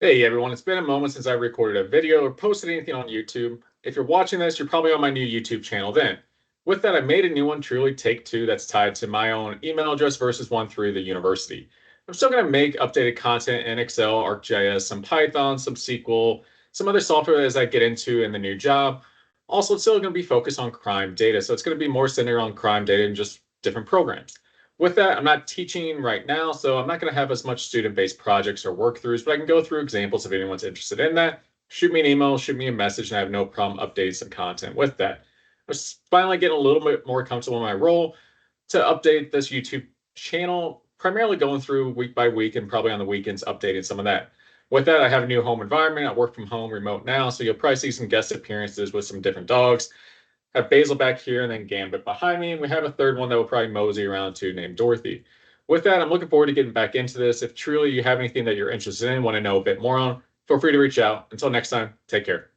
Hey everyone, it's been a moment since I recorded a video or posted anything on YouTube. If you're watching this, you're probably on my new YouTube channel then. With that, I made a new one, Truly Take Two, that's tied to my own email address versus one through the university. I'm still going to make updated content in Excel, ArcGIS, some Python, some SQL, some other software as I get into in the new job. Also, it's still going to be focused on crime data, so it's going to be more centered on crime data and just different programs. With that, I'm not teaching right now, so I'm not going to have as much student-based projects or work-throughs, but I can go through examples if anyone's interested in that. Shoot me an email, shoot me a message, and I have no problem updating some content with that. I'm finally getting a little bit more comfortable in my role to update this YouTube channel, primarily going through week by week and probably on the weekends updating some of that. With that, I have a new home environment. I work from home remote now, so you'll probably see some guest appearances with some different dogs. Have Basil back here and then Gambit behind me. And we have a third one that will probably mosey around to named Dorothy. With that, I'm looking forward to getting back into this. If truly you have anything that you're interested in, want to know a bit more on, feel free to reach out. Until next time, take care.